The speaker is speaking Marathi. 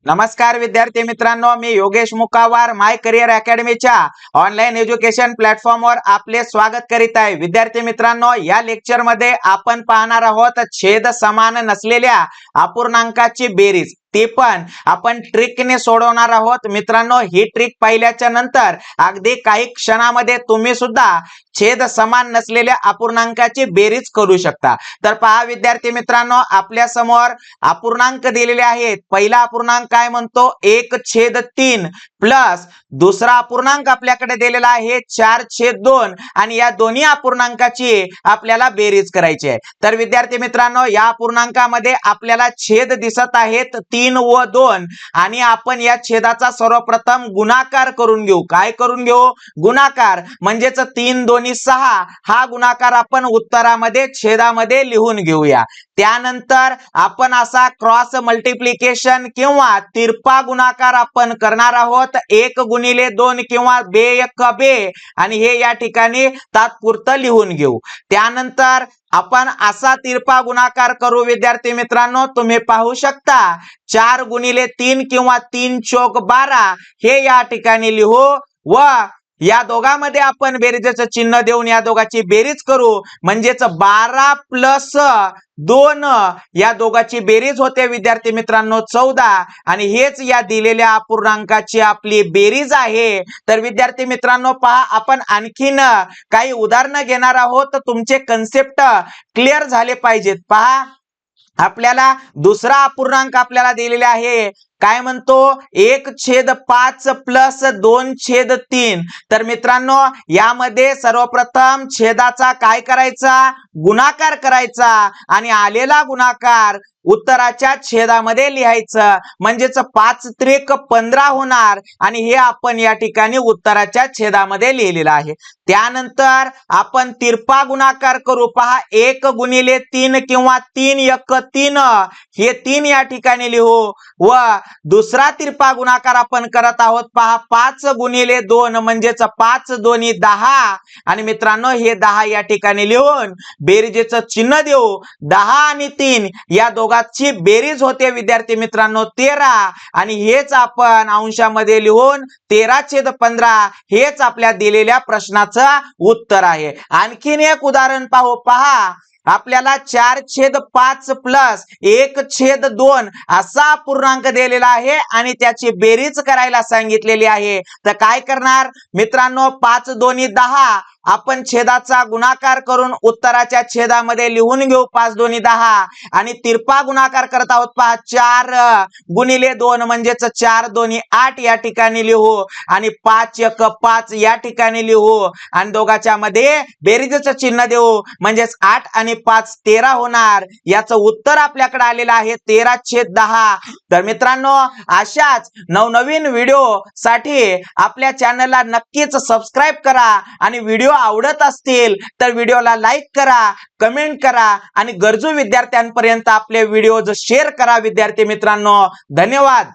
नमस्कार विद्यार्थी मित्रांनो, मी योगेश मुकावार माय करियर अकॅडमीच्या ऑनलाईन एज्युकेशन प्लॅटफॉर्मवर आपले स्वागत करीत आहे। विद्यार्थी मित्रांनो, या लेक्चर मध्ये आपण पाहणार आहोत छेद समान नसलेल्या अपूर्णांकाची बेरीज, ते पण आपण ट्रिकने सोडवणार आहोत। मित्रांनो, ही ट्रिक पाहिल्याच्या नंतर अगदी काही क्षणामध्ये तुम्ही सुद्धा छेद समान नसलेल्या अपूर्णांकाची बेरीज करू शकता। तर पहा विद्यार्थी मित्रांनो, आपल्या समोर अपूर्णांक दिलेले आहेत। पहिला अपूर्णांक काय म्हणतो 1/3 प्लस दुसरा अपूर्णांक आपल्याकडे दिलेला आहे 4/2 आणि या दोन्ही अपूर्णांकाची आपल्याला बेरीज करायची आहे। तर विद्यार्थी मित्रांनो, या अपूर्णांकामध्ये आपल्याला छेद दिसत आहेत 3 व 2 आणि आपण या छेदाचा सर्वप्रथम गुणाकार करून घेऊ। काय करून घेऊ? गुणाकार, म्हणजेच 3 2 6 हा गुणाकार आपण उत्तरामध्ये छेदामध्ये लिहून घेऊया। त्यानंतर आपण असा क्रॉस मल्टिप्लिकेशन किंवा तिरपा गुणाकार आपण करणार आहोत 1 गुणिले 2 किंवा बे 1 बे आणि हे या ठिकाणी तात्पुरतं लिहून घेऊ। त्यानंतर आपण असा तिरपा गुणाकार करू विद्यार्थी मित्रांनो, तुम्ही पाहू शकता 4 गुणिले 3 किंवा 3 चौक 12 हे या ठिकाणी लिहू व या दोघांमध्ये आपण बेरीजचं चिन्ह देऊन या दोघांची बेरीज करू, म्हणजेच 12 प्लस 2 या दोघांची बेरीज होते विद्यार्थी मित्रांनो 14 आणि हेच या दिलेल्या अपूर्णांकाची आपली बेरीज आहे। तर विद्यार्थी मित्रांनो पहा, आपण आणखीन काही उदाहरणं घेणार आहोत, तुमचे कन्सेप्ट क्लिअर झाले पाहिजेत। पहा, आपल्याला दुसरा अपूर्णांक आपल्याला दिलेला आहे, काय म्हणतो 1/5 प्लस 2/3। तर मित्रांनो, यामध्ये सर्वप्रथम छेदाचा काय करायचा? गुणाकार करायचा आणि आलेला गुणाकार उत्तराच्या छेदामध्ये लिहायचं, म्हणजेच 5 त्रिक 15 होणार आणि हे आपण या ठिकाणी उत्तराच्या छेदामध्ये लिहिलेलं आहे। त्यानंतर आपण तिरपा गुणाकार करू। पहा, 1 गुणिले 3 किंवा 3 1 3 हे 3 या ठिकाणी लिहू व दुसरा तिरपा गुणाकार आपण करत आहोत। पहा, 5 गुणिले 2 म्हणजेच 5 2 10 आणि मित्रांनो हे 10 या ठिकाणी लिहून बेरीजेचं चिन्ह देऊ। 10 आणि 3 या दोघांची बेरीज होते विद्यार्थी मित्रांनो 13 आणि हेच आपण अंशामध्ये लिहून 13/15 हेच आपल्या दिलेल्या प्रश्नाचं उत्तर आहे। आणखीन एक उदाहरण पाहू। पहा, आपल्याला 4/5 प्लस 1/2 असा पूर्णांक दिलेला आहे आणि त्याची बेरीज करायला सांगितलेली आहे। तर काय करणार मित्रांनो, 5 2 10 आपण छेदाचा गुणाकार करून उत्तराच्या छेदामध्ये लिहून घेऊ 5 2 10 आणि तिरपा गुणाकार करत आहोत। पहा, 4 गुणिले 2 म्हणजेच 4 2 8 या ठिकाणी लिहू आणि 5 1 5 या ठिकाणी लिहू आणि दोघांच्या मध्ये बेरीजचं चिन्ह देऊ, म्हणजेच 8 आणि 5 13 होणार। याचं उत्तर आपल्याकडे आलेलं आहे 13/10। तर मित्रांनो, अशाच नवनवीन व्हिडिओ साठी आपल्या चॅनलला नक्कीच सबस्क्राइब करा आणि व्हिडिओ आवडत असतील तर व्हिडिओला लाईक करा, कमेंट करा आणि गरजू विद्यार्थ्यांपर्यंत आपले व्हिडिओज शेअर करा विद्यार्थी मित्रांनो। धन्यवाद।